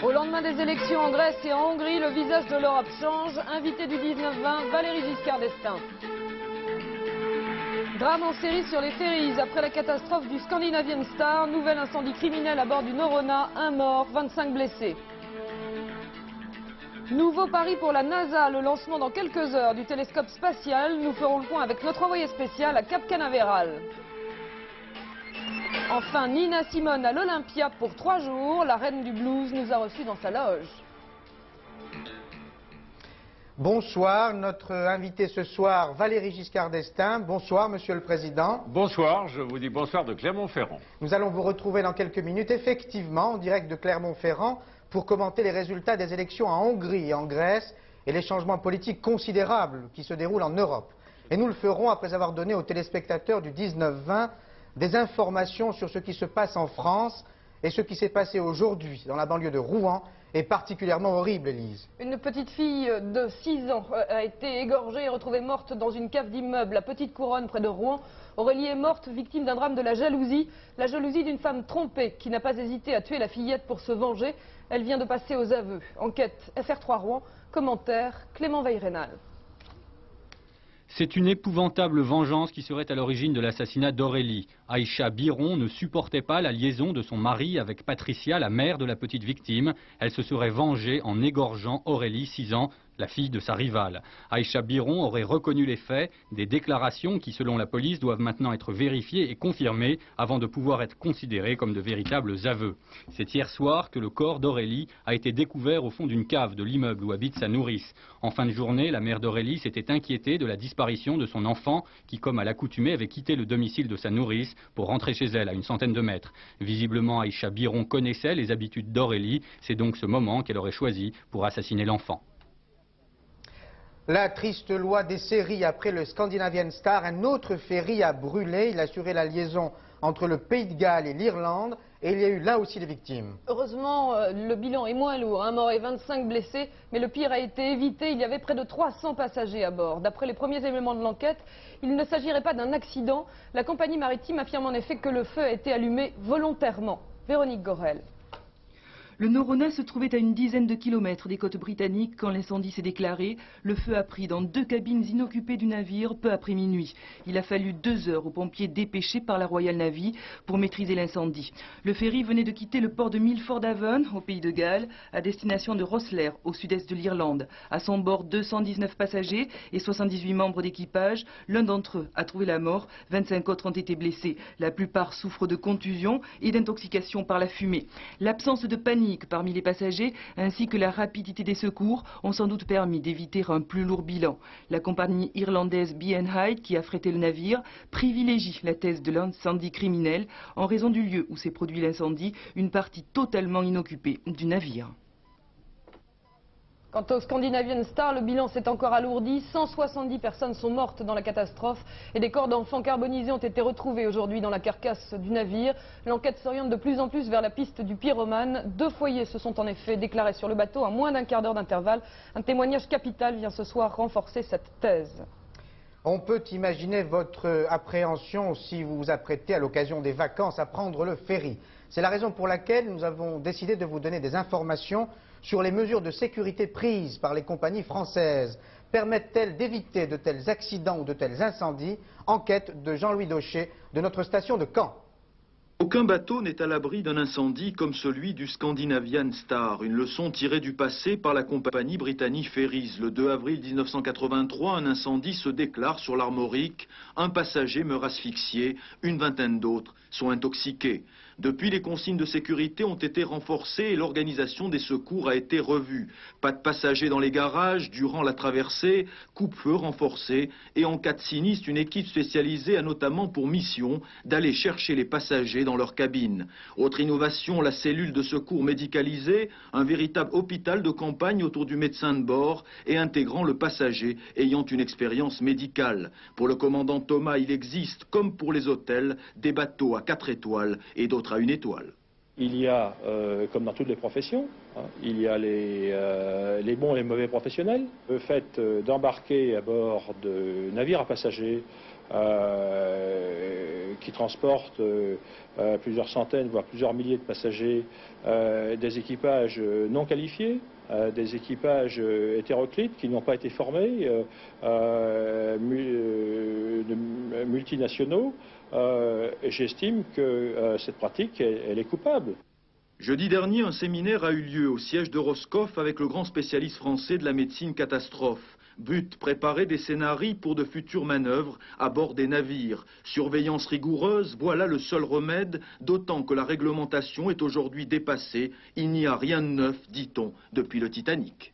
Au lendemain des élections en Grèce et en Hongrie, le visage de l'Europe change. Invité du 19-20, Valéry Giscard d'Estaing. Drame en série sur les ferries. Après la catastrophe du Scandinavian Star, nouvel incendie criminel à bord du Norrona, 1 mort, 25 blessés. Nouveau pari pour la NASA, le lancement dans quelques heures du télescope spatial. Nous ferons le point avec notre envoyé spécial à Cap Canaveral. Enfin, Nina Simone à l'Olympia pour 3 jours. La reine du blues nous a reçus dans sa loge. Bonsoir, notre invité ce soir, Valéry Giscard d'Estaing. Bonsoir, Monsieur le Président. Bonsoir, je vous dis bonsoir de Clermont-Ferrand. Nous allons vous retrouver dans quelques minutes, effectivement, en direct de Clermont-Ferrand, pour commenter les résultats des élections en Hongrie et en Grèce et les changements politiques considérables qui se déroulent en Europe. Et nous le ferons après avoir donné aux téléspectateurs du 19-20 des informations sur ce qui se passe en France et ce qui s'est passé aujourd'hui dans la banlieue de Rouen est particulièrement horrible, Élise. Une petite fille de 6 ans a été égorgée et retrouvée morte dans une cave d'immeuble. La Petite Couronne, près de Rouen. Aurélie est morte, victime d'un drame de la jalousie. La jalousie d'une femme trompée qui n'a pas hésité à tuer la fillette pour se venger. Elle vient de passer aux aveux. Enquête FR3 Rouen. Commentaire Clément Veil-Rénal. C'est une épouvantable vengeance qui serait à l'origine de l'assassinat d'Aurélie. Aïcha Biron ne supportait pas la liaison de son mari avec Patricia, la mère de la petite victime. Elle se serait vengée en égorgeant Aurélie, 6 ans, la fille de sa rivale. Aïcha Biron aurait reconnu les faits, des déclarations qui, selon la police, doivent maintenant être vérifiées et confirmées avant de pouvoir être considérées comme de véritables aveux. C'est hier soir que le corps d'Aurélie a été découvert au fond d'une cave de l'immeuble où habite sa nourrice. En fin de journée, la mère d'Aurélie s'était inquiétée de la disparition de son enfant qui, comme à l'accoutumée, avait quitté le domicile de sa nourrice pour rentrer chez elle à une centaine de mètres. Visiblement, Aïcha Biron connaissait les habitudes d'Aurélie. C'est donc ce moment qu'elle aurait choisi pour assassiner l'enfant. La triste loi des séries après le Scandinavian Star, un autre ferry a brûlé. Il assurait la liaison entre le Pays de Galles et l'Irlande et il y a eu là aussi des victimes. Heureusement, le bilan est moins lourd, 1 mort et 25 blessés, mais le pire a été évité. Il y avait près de 300 passagers à bord. D'après les premiers éléments de l'enquête, il ne s'agirait pas d'un accident. La compagnie maritime affirme en effet que le feu a été allumé volontairement. Véronique Gorel. Le Norrona se trouvait à une dizaine de kilomètres des côtes britanniques quand l'incendie s'est déclaré. Le feu a pris dans 2 cabines inoccupées du navire peu après minuit. Il a fallu 2 heures aux pompiers dépêchés par la Royal Navy pour maîtriser l'incendie. Le ferry venait de quitter le port de Milford Haven, au Pays de Galles, à destination de Rosslare, au sud-est de l'Irlande. À son bord, 219 passagers et 78 membres d'équipage. L'un d'entre eux a trouvé la mort, 25 autres ont été blessés. La plupart souffrent de contusions et d'intoxication par la fumée. L'absence de panique parmi les passagers ainsi que la rapidité des secours ont sans doute permis d'éviter un plus lourd bilan. La compagnie irlandaise B&H Hyde, qui a frété le navire, privilégie la thèse de l'incendie criminel en raison du lieu où s'est produit l'incendie, une partie totalement inoccupée du navire. Quant au Scandinavian Star, le bilan s'est encore alourdi. 170 personnes sont mortes dans la catastrophe et des corps d'enfants carbonisés ont été retrouvés aujourd'hui dans la carcasse du navire. L'enquête s'oriente de plus en plus vers la piste du pyromane. 2 foyers se sont en effet déclarés sur le bateau à moins d'un quart d'heure d'intervalle. Un témoignage capital vient ce soir renforcer cette thèse. On peut imaginer votre appréhension si vous vous apprêtez à l'occasion des vacances à prendre le ferry. C'est la raison pour laquelle nous avons décidé de vous donner des informations sur les mesures de sécurité prises par les compagnies françaises. Permettent-elles d'éviter de tels accidents ou de tels incendies? Enquête de Jean-Louis Daucher de notre station de Caen. Aucun bateau n'est à l'abri d'un incendie comme celui du Scandinavian Star. Une leçon tirée du passé par la compagnie Brittany Ferries. Le 2 avril 1983, un incendie se déclare sur l'Armorique. Un passager meurt asphyxié, une vingtaine d'autres sont intoxiqués. Depuis, les consignes de sécurité ont été renforcées et l'organisation des secours a été revue. Pas de passagers dans les garages durant la traversée, coupe-feu renforcé et en cas de sinistre, une équipe spécialisée a notamment pour mission d'aller chercher les passagers dans leur cabine. Autre innovation, la cellule de secours médicalisée, un véritable hôpital de campagne autour du médecin de bord et intégrant le passager ayant une expérience médicale. Pour le commandant Thomas, il existe, comme pour les hôtels, des bateaux à 4 étoiles et d'autres à 1 étoile. Il y a, comme dans toutes les professions, il y a les bons et les mauvais professionnels. Le fait d'embarquer à bord de navires à passagers qui transportent plusieurs centaines, voire plusieurs milliers de passagers, des équipages non qualifiés, des équipages hétéroclites qui n'ont pas été formés, multinationaux. J'estime que cette pratique, elle est coupable. Jeudi dernier, un séminaire a eu lieu au siège de Roscoff avec le grand spécialiste français de la médecine catastrophe. But, préparer des scénarios pour de futures manœuvres à bord des navires. Surveillance rigoureuse, voilà le seul remède, d'autant que la réglementation est aujourd'hui dépassée. Il n'y a rien de neuf, dit-on, depuis le Titanic.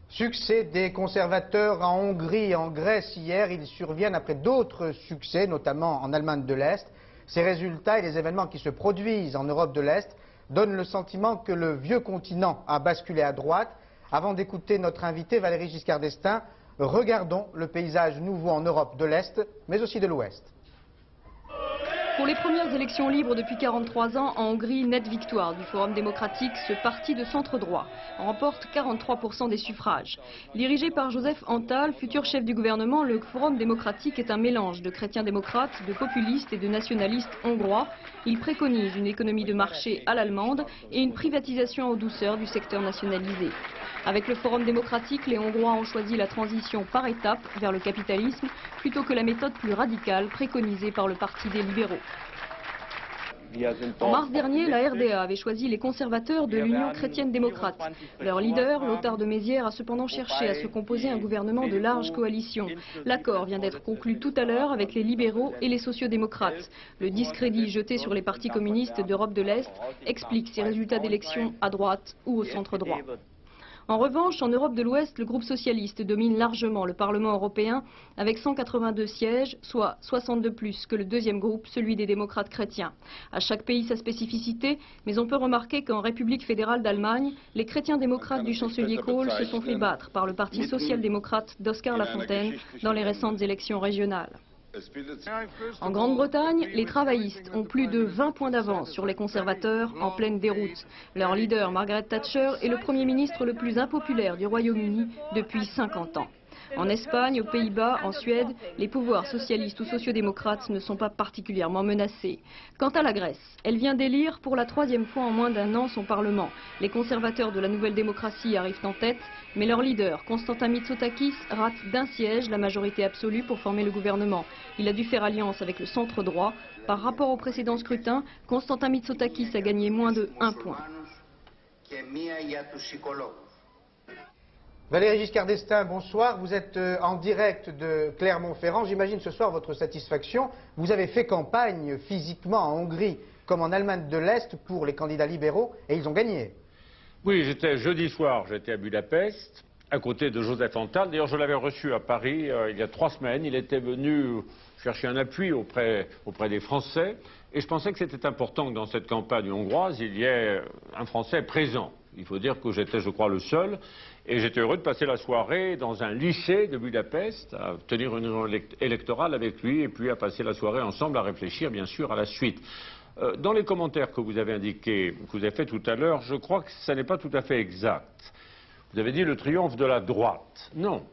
Succès des conservateurs en Hongrie et en Grèce hier. Ils surviennent après d'autres succès, notamment en Allemagne de l'Est. Ces résultats et les événements qui se produisent en Europe de l'Est donnent le sentiment que le vieux continent a basculé à droite. Avant d'écouter notre invité Valéry Giscard d'Estaing, regardons le paysage nouveau en Europe de l'Est, mais aussi de l'Ouest. Pour les premières élections libres depuis 43 ans, en Hongrie, nette victoire du Forum démocratique, ce parti de centre-droit remporte 43% des suffrages. Dirigé par Joseph Antall, futur chef du gouvernement, le Forum démocratique est un mélange de chrétiens démocrates, de populistes et de nationalistes hongrois. Il préconise une économie de marché à l'allemande et une privatisation en douceur du secteur nationalisé. Avec le Forum démocratique, les Hongrois ont choisi la transition par étapes vers le capitalisme plutôt que la méthode plus radicale préconisée par le Parti des libéraux. En mars dernier, la RDA avait choisi les conservateurs de l'Union chrétienne démocrate. Leur leader, Lothar de Maizière, a cependant cherché à se composer un gouvernement de large coalition. L'accord vient d'être conclu tout à l'heure avec les libéraux et les sociodémocrates. Le discrédit jeté sur les partis communistes d'Europe de l'Est explique ces résultats d'élections à droite ou au centre droit. En revanche, en Europe de l'Ouest, le groupe socialiste domine largement le Parlement européen avec 182 sièges, soit 62 plus que le deuxième groupe, celui des démocrates chrétiens. À chaque pays sa spécificité, mais on peut remarquer qu'en République fédérale d'Allemagne, les chrétiens démocrates du chancelier Kohl se sont fait battre par le parti social-démocrate d'Oskar Lafontaine dans les récentes élections régionales. En Grande-Bretagne, les travaillistes ont plus de 20 points d'avance sur les conservateurs en pleine déroute. Leur leader, Margaret Thatcher, est le Premier ministre le plus impopulaire du Royaume-Uni depuis 50 ans. En Espagne, aux Pays-Bas, en Suède, les pouvoirs socialistes ou sociodémocrates ne sont pas particulièrement menacés. Quant à la Grèce, elle vient d'élire pour la troisième fois en moins d'un an son Parlement. Les conservateurs de la Nouvelle Démocratie arrivent en tête, mais leur leader, Constantin Mitsotakis, rate d'un siège la majorité absolue pour former le gouvernement. Il a dû faire alliance avec le centre droit. Par rapport au précédent scrutin, Constantin Mitsotakis a gagné moins de 1 point. Valéry Giscard d'Estaing, bonsoir. Vous êtes en direct de Clermont-Ferrand. J'imagine ce soir votre satisfaction. Vous avez fait campagne physiquement en Hongrie comme en Allemagne de l'Est pour les candidats libéraux et ils ont gagné. Oui, jeudi soir, j'étais à Budapest, à côté de Joseph Antall. D'ailleurs, je l'avais reçu à Paris il y a 3 semaines. Il était venu chercher un appui auprès des Français. Et je pensais que c'était important que dans cette campagne hongroise, il y ait un Français présent. Il faut dire que j'étais, je crois, le seul. Et j'étais heureux de passer la soirée dans un lycée de Budapest, à tenir une réunion électorale avec lui, et puis à passer la soirée ensemble à réfléchir, bien sûr, à la suite. Dans les commentaires que vous avez indiqués, que vous avez fait tout à l'heure, je crois que ça n'est pas tout à fait exact. Vous avez dit le triomphe de la droite. Non.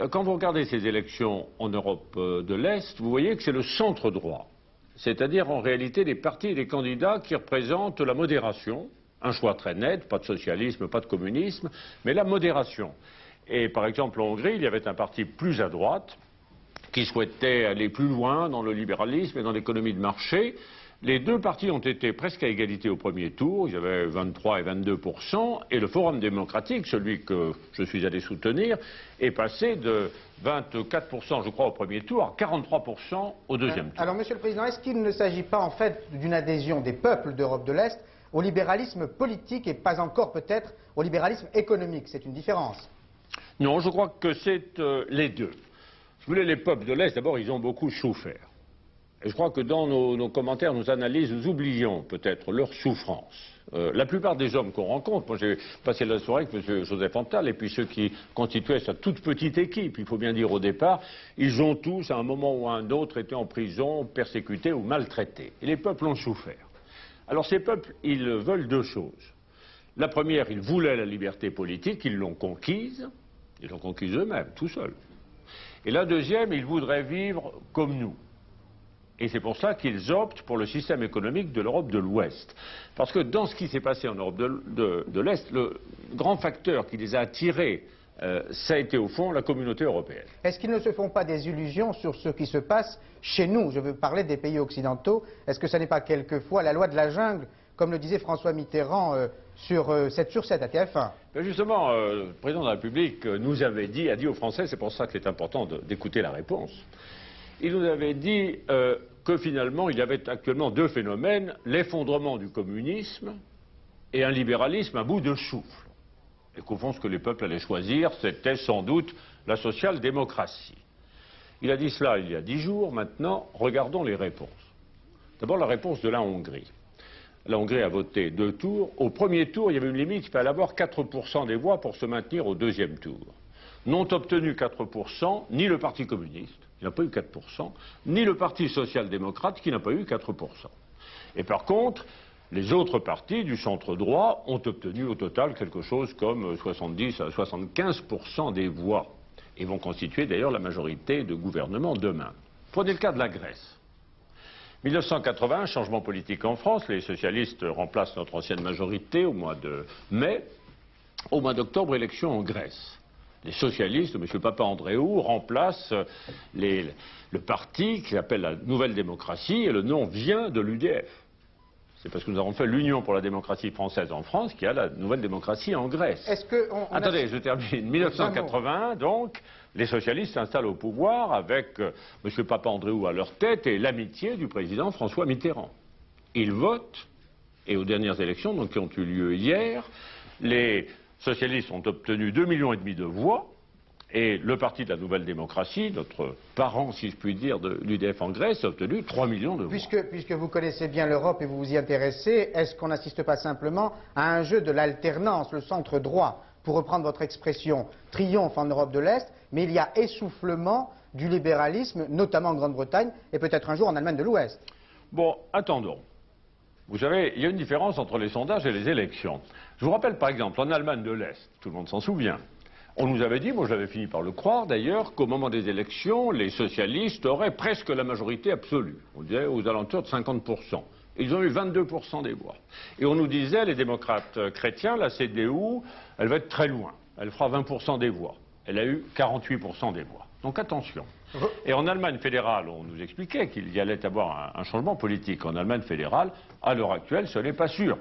Quand vous regardez ces élections en Europe de l'Est, vous voyez que c'est le centre droit. C'est-à-dire, en réalité, les partis et les candidats qui représentent la modération. Un choix très net, pas de socialisme, pas de communisme, mais la modération. Et par exemple, en Hongrie, il y avait un parti plus à droite qui souhaitait aller plus loin dans le libéralisme et dans l'économie de marché. Les deux partis ont été presque à égalité au premier tour, il y avait 23 et 22%, et le Forum démocratique, celui que je suis allé soutenir, est passé de 24%, je crois, au premier tour, à 43% au deuxième tour. Alors, Monsieur le Président, est-ce qu'il ne s'agit pas en fait d'une adhésion des peuples d'Europe de l'Est au libéralisme politique et pas encore peut-être au libéralisme économique? C'est une différence. Non, je crois que c'est les deux. Si vous voulez, les peuples de l'Est, d'abord, ils ont beaucoup souffert. Et je crois que dans nos commentaires, nos analyses, nous oublions peut-être leur souffrance. La plupart des hommes qu'on rencontre, moi j'ai passé la soirée avec M. Joseph Antall, et puis ceux qui constituaient sa toute petite équipe, il faut bien dire au départ, ils ont tous, à un moment ou à un autre, été en prison, persécutés ou maltraités. Et les peuples ont souffert. Alors ces peuples, ils veulent deux choses. La première, ils voulaient la liberté politique, ils l'ont conquise eux-mêmes, tout seuls. Et la deuxième, ils voudraient vivre comme nous. Et c'est pour ça qu'ils optent pour le système économique de l'Europe de l'Ouest. Parce que dans ce qui s'est passé en Europe de l'Est, le grand facteur qui les a attirés, ça a été au fond la communauté européenne. Est-ce qu'ils ne se font pas des illusions sur ce qui se passe chez nous? Je veux parler des pays occidentaux. Est-ce que ça n'est pas quelquefois la loi de la jungle, comme le disait François Mitterrand sur 7/7 à TF1? Ben justement, le président de la République nous avait dit, a dit aux Français, c'est pour ça que c'est important d'écouter la réponse, il nous avait dit que finalement il y avait actuellement deux phénomènes, l'effondrement du communisme et un libéralisme à bout de souffle. Et qu'au fond ce que les peuples allaient choisir, c'était sans doute la social-démocratie. Il a dit cela il y a 10 jours, maintenant regardons les réponses. D'abord la réponse de la Hongrie. La Hongrie a voté 2 tours. Au premier tour, il y avait une limite, il fallait avoir 4% des voix pour se maintenir au deuxième tour. N'ont obtenu 4% ni le Parti communiste, qui n'a pas eu 4%, ni le Parti social-démocrate, qui n'a pas eu 4%. Et par contre, les autres partis du centre droit ont obtenu au total quelque chose comme 70 à 75% des voix, et vont constituer d'ailleurs la majorité de gouvernement demain. Prenez le cas de la Grèce. 1980, changement politique en France, les socialistes remplacent notre ancienne majorité au mois de mai. Au mois d'octobre, élection en Grèce. Les socialistes, M. Papandréou, remplacent le parti qui s'appelle la Nouvelle Démocratie, et le nom vient de l'UDF. C'est parce que nous avons fait l'Union pour la démocratie française en France qu'il y a la Nouvelle Démocratie en Grèce. Attendez, je termine. 1981, donc, les socialistes s'installent au pouvoir avec M. Papandréou à leur tête et l'amitié du président François Mitterrand. Ils votent, et aux dernières élections, donc, qui ont eu lieu hier, les socialistes ont obtenu 2,5 millions de voix, et le parti de la Nouvelle Démocratie, notre parent, si je puis dire, de l'UDF en Grèce, a obtenu 3 millions de voix. Puisque vous connaissez bien l'Europe et vous vous y intéressez, est-ce qu'on n'assiste pas simplement à un jeu de l'alternance, le centre droit, pour reprendre votre expression, triomphe en Europe de l'Est, mais il y a essoufflement du libéralisme, notamment en Grande-Bretagne, et peut-être un jour en Allemagne de l'Ouest? Bon, attendons. Vous savez, il y a une différence entre les sondages et les élections. Je vous rappelle par exemple, en Allemagne de l'Est, tout le monde s'en souvient, on nous avait dit, moi j'avais fini par le croire d'ailleurs, qu'au moment des élections, les socialistes auraient presque la majorité absolue. On disait aux alentours de 50%. Ils ont eu 22% des voix. Et on nous disait, les démocrates chrétiens, la CDU, elle va être très loin. Elle fera 20% des voix. Elle a eu 48% des voix. Donc attention. Et en Allemagne fédérale, on nous expliquait qu'il y allait avoir un changement politique. En Allemagne fédérale, à l'heure actuelle, ce n'est pas sûr.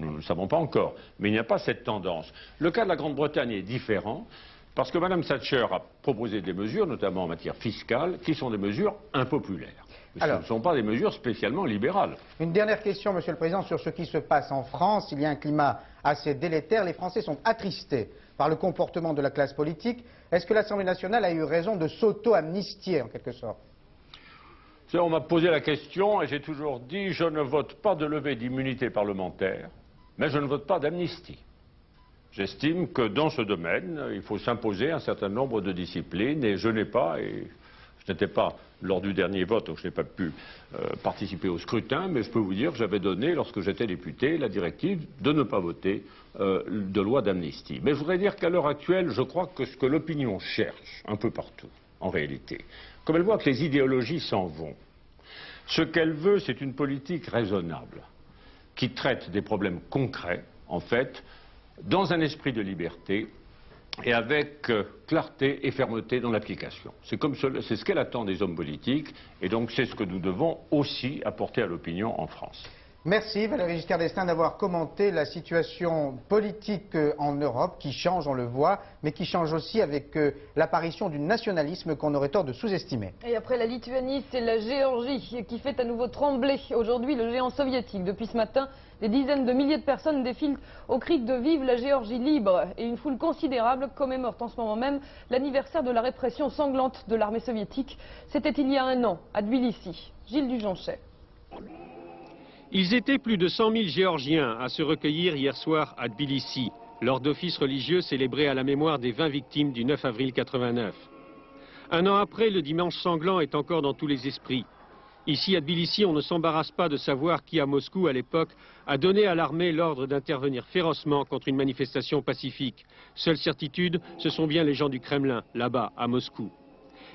Nous ne le savons pas encore. Mais il n'y a pas cette tendance. Le cas de la Grande-Bretagne est différent parce que Mme Thatcher a proposé des mesures, notamment en matière fiscale, qui sont des mesures impopulaires. Ce ne sont pas des mesures spécialement libérales. Une dernière question, Monsieur le Président, sur ce qui se passe en France. Il y a un climat assez délétère. Les Français sont attristés par le comportement de la classe politique. Est-ce que l'Assemblée nationale a eu raison de s'auto-amnistier, en quelque sorte? On m'a posé la question et j'ai toujours dit, je ne vote pas de levée d'immunité parlementaire, mais je ne vote pas d'amnistie. J'estime que dans ce domaine, il faut s'imposer un certain nombre de disciplines et je n'ai pas, et je n'étais pas lors du dernier vote, donc je n'ai pas pu participer au scrutin, mais je peux vous dire que j'avais donné, lorsque j'étais député, la directive de ne pas voter de loi d'amnistie. Mais je voudrais dire qu'à l'heure actuelle, je crois que ce que l'opinion cherche, un peu partout, en réalité, comme elle voit que les idéologies s'en vont, ce qu'elle veut, c'est une politique raisonnable, qui traite des problèmes concrets, en fait, dans un esprit de liberté, et avec clarté et fermeté dans l'application. C'est ce qu'elle attend des hommes politiques, et donc c'est ce que nous devons aussi apporter à l'opinion en France. Merci Valéry Giscard d'Estaing d'avoir commenté la situation politique en Europe, qui change, on le voit, mais qui change aussi avec l'apparition du nationalisme qu'on aurait tort de sous-estimer. Et après la Lituanie, c'est la Géorgie qui fait à nouveau trembler aujourd'hui le géant soviétique. Depuis ce matin, des dizaines de milliers de personnes défilent au cri de vive la Géorgie libre. Et une foule considérable commémore en ce moment même l'anniversaire de la répression sanglante de l'armée soviétique. C'était il y a 1 an, à Tbilissi. Gilles Dujonchet. Ils étaient plus de 100 000 Géorgiens à se recueillir hier soir à Tbilissi, lors d'offices religieux célébrés à la mémoire des 20 victimes du 9 avril 89. 1 an après, le dimanche sanglant est encore dans tous les esprits. Ici, à Tbilissi, on ne s'embarrasse pas de savoir qui, à Moscou, à l'époque, a donné à l'armée l'ordre d'intervenir férocement contre une manifestation pacifique. Seule certitude, ce sont bien les gens du Kremlin, là-bas, à Moscou.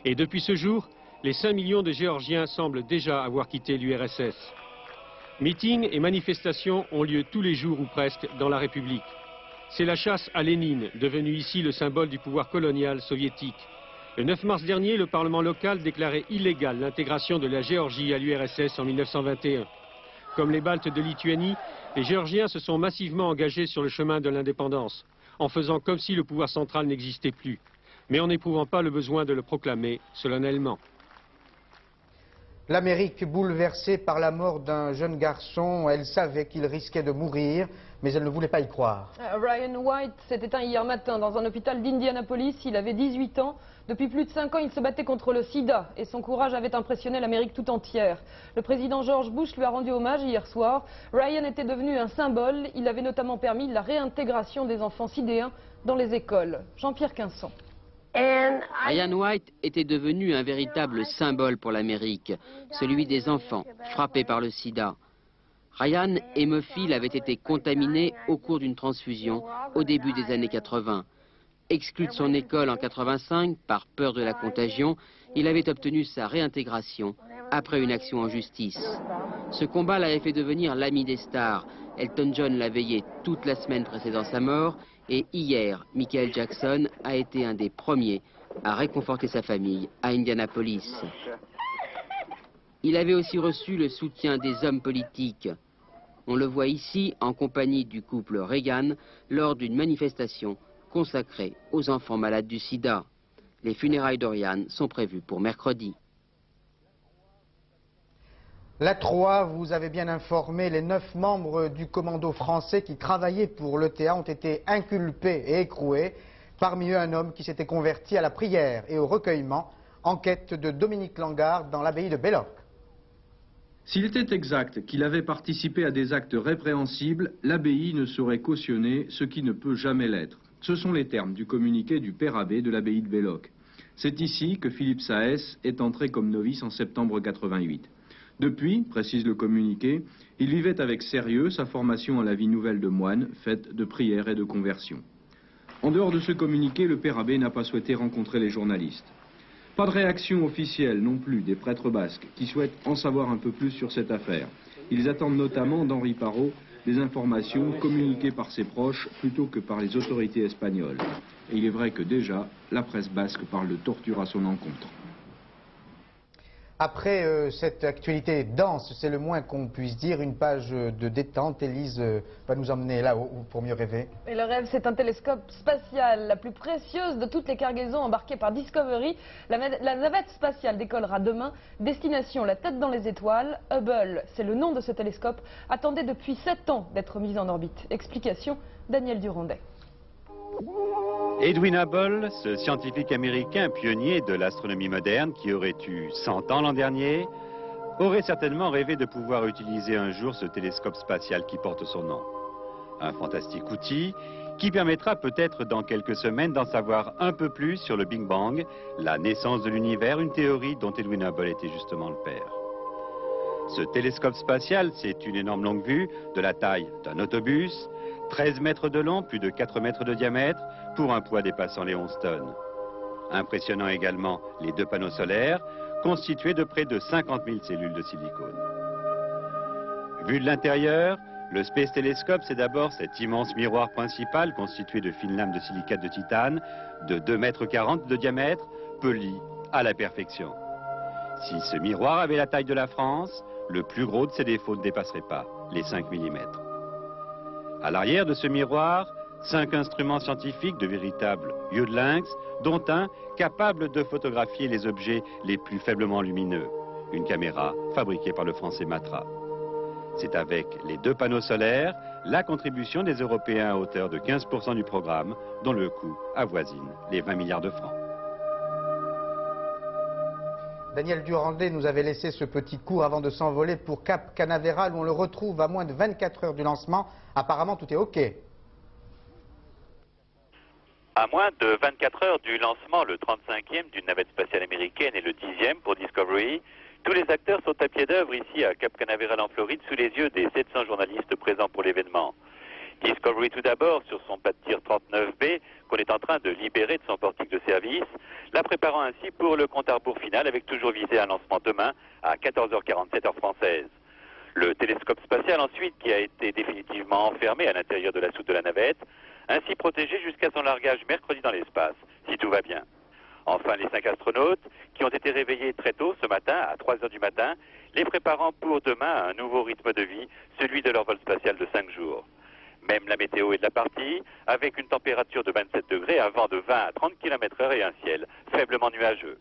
Et depuis ce jour, les 5 millions de Géorgiens semblent déjà avoir quitté l'URSS. Meetings et manifestations ont lieu tous les jours ou presque dans la République. C'est la chasse à Lénine, devenue ici le symbole du pouvoir colonial soviétique. Le 9 mars dernier, le Parlement local déclarait illégale l'intégration de la Géorgie à l'URSS en 1921. Comme les Baltes de Lituanie, les Géorgiens se sont massivement engagés sur le chemin de l'indépendance, en faisant comme si le pouvoir central n'existait plus, mais en n'éprouvant pas le besoin de le proclamer solennellement. L'Amérique bouleversée par la mort d'un jeune garçon, elle savait qu'il risquait de mourir, mais elle ne voulait pas y croire. Ryan White s'est éteint hier matin dans un hôpital d'Indianapolis. Il avait 18 ans. Depuis plus de 5 ans, il se battait contre le sida et son courage avait impressionné l'Amérique tout entière. Le président George Bush lui a rendu hommage hier soir. Ryan était devenu un symbole. Il avait notamment permis la réintégration des enfants sidéens dans les écoles. Jean-Pierre Quinson. Ryan White était devenu un véritable symbole pour l'Amérique, celui des enfants frappés par le sida. Ryan hémophile avait été contaminé au cours d'une transfusion au début des années 80. Exclu de son école en 85 par peur de la contagion, il avait obtenu sa réintégration après une action en justice. Ce combat l'avait fait devenir l'ami des stars. Elton John l'a veillé toute la semaine précédant sa mort et hier, Michael Jackson a été un des premiers à réconforter sa famille à Indianapolis. Il avait aussi reçu le soutien des hommes politiques. On le voit ici en compagnie du couple Reagan lors d'une manifestation consacrée aux enfants malades du sida. Les funérailles d'Oriane sont prévues pour mercredi. La 3, vous avez bien informé, les 9 membres du commando français qui travaillaient pour l'ETA ont été inculpés et écroués. Parmi eux, un homme qui s'était converti à la prière et au recueillement. Enquête de Dominique Langard dans l'abbaye de Belloc. S'il était exact qu'il avait participé à des actes répréhensibles, l'abbaye ne saurait cautionner ce qui ne peut jamais l'être. Ce sont les termes du communiqué du père abbé de l'abbaye de Belloc. C'est ici que Philippe Saès est entré comme novice en septembre 88. Depuis, précise le communiqué, il vivait avec sérieux sa formation à la vie nouvelle de moine, faite de prière et de conversion. En dehors de ce communiqué, le père abbé n'a pas souhaité rencontrer les journalistes. Pas de réaction officielle non plus des prêtres basques qui souhaitent en savoir un peu plus sur cette affaire. Ils attendent notamment d'Henri Parot des informations communiquées par ses proches plutôt que par les autorités espagnoles. Et il est vrai que déjà, la presse basque parle de torture à son encontre. Après cette actualité dense, c'est le moins qu'on puisse dire, une page de détente. Élise va nous emmener là pour mieux rêver. Et le rêve, c'est un télescope spatial, la plus précieuse de toutes les cargaisons embarquées par Discovery. La navette spatiale décollera demain. Destination, la tête dans les étoiles. Hubble, c'est le nom de ce télescope, attendait depuis 7 ans d'être mis en orbite. Explication, Daniel Durandet. Edwin Hubble, ce scientifique américain pionnier de l'astronomie moderne qui aurait eu 100 ans l'an dernier, aurait certainement rêvé de pouvoir utiliser un jour ce télescope spatial qui porte son nom. Un fantastique outil qui permettra peut-être dans quelques semaines d'en savoir un peu plus sur le Big Bang, la naissance de l'univers, une théorie dont Edwin Hubble était justement le père. Ce télescope spatial, c'est une énorme longue vue de la taille d'un autobus, 13 mètres de long, plus de 4 mètres de diamètre, pour un poids dépassant les 11 tonnes. Impressionnant également les 2 panneaux solaires, constitués de près de 50 000 cellules de silicone. Vu de l'intérieur, le Space Telescope, c'est d'abord cet immense miroir principal constitué de fines lames de silicate de titane, de 2,40 mètres de diamètre, poli à la perfection. Si ce miroir avait la taille de la France, le plus gros de ses défauts ne dépasserait pas les 5 mm. À l'arrière de ce miroir, 5 instruments scientifiques de véritables yeux de lynx, dont un capable de photographier les objets les plus faiblement lumineux. Une caméra fabriquée par le français Matra. C'est avec les 2 panneaux solaires la contribution des Européens à hauteur de 15% du programme, dont le coût avoisine les 20 milliards de francs. Daniel Durandet nous avait laissé ce petit cours avant de s'envoler pour Cap Canaveral où on le retrouve à moins de 24 heures du lancement. Apparemment, tout est OK. À moins de 24 heures du lancement, le 35e d'une navette spatiale américaine et le 10e pour Discovery, tous les acteurs sont à pied d'œuvre ici à Cap Canaveral en Floride sous les yeux des 700 journalistes présents pour l'événement. Discovery tout d'abord sur son pas de tir 39B qu'on est en train de libérer de son portique de service, la préparant ainsi pour le compte à rebours final avec toujours visé un lancement demain à 14h47 heure française. Le télescope spatial ensuite qui a été définitivement enfermé à l'intérieur de la soute de la navette, ainsi protégé jusqu'à son largage mercredi dans l'espace, si tout va bien. Enfin, les 5 astronautes qui ont été réveillés très tôt ce matin, à 3h du matin, les préparant pour demain à un nouveau rythme de vie, celui de leur vol spatial de 5 jours. Même la météo est de la partie, avec une température de 27 degrés, un vent de 20 à 30 km/h et un ciel faiblement nuageux.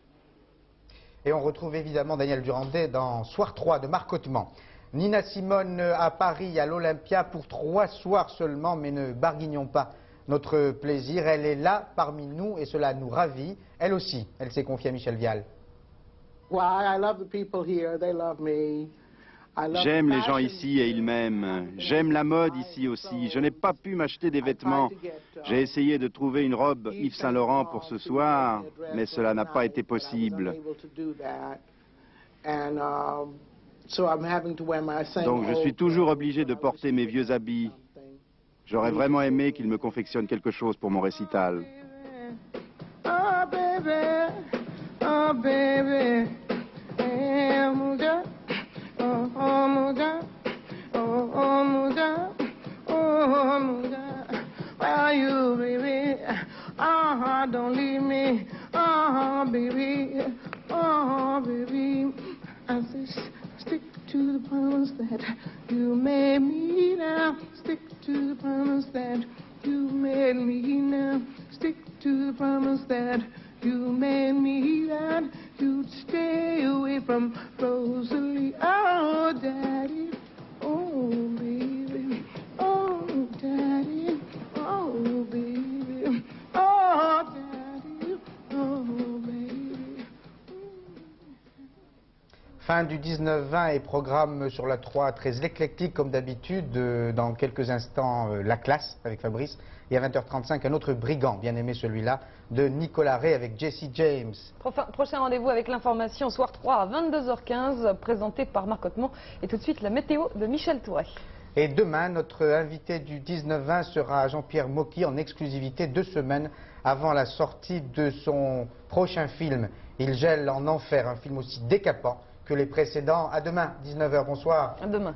Et on retrouve évidemment Daniel Durandet dans Soir 3 de Marc Hautement. Nina Simone à Paris, à l'Olympia, pour 3 soirs seulement, mais ne barguignons pas notre plaisir. Elle est là parmi nous et cela nous ravit. Elle aussi, elle s'est confiée à Michel Vial. J'aime les gens ici et ils m'aiment. J'aime la mode ici aussi. Je n'ai pas pu m'acheter des vêtements. J'ai essayé de trouver une robe Yves Saint Laurent pour ce soir, mais cela n'a pas été possible. Donc je suis toujours obligé de porter mes vieux habits. J'aurais vraiment aimé qu'il me confectionne quelque chose pour mon récital. Oh baby, oh baby, oh muda, oh muda, oh muda, where are you baby? Oh don't leave me, oh baby, I say stick to the promise that you made me now, stick to the promise that you made me now, stick to the promise that you made me, that you'd stay away from Rosalie. Oh, Daddy, oh, baby, oh, Daddy, oh, baby, oh, Daddy, oh, baby. Fin du 19-20 et programme sur la 3 très éclectique comme d'habitude. Dans quelques instants, la classe avec Fabrice. Et à 20h35, un autre brigand, bien aimé celui-là, de Nicolas Ray avec Jesse James. Prochain rendez-vous avec l'information Soir 3 à 22h15, présenté par Marc Hautement. Et tout de suite, la météo de Michel Touret. Et demain, notre invité du 19-20 sera Jean-Pierre Mocky en exclusivité 2 semaines avant la sortie de son prochain film. Il gèle en enfer, un film aussi décapant que les précédents. À demain, 19h, bonsoir. À demain.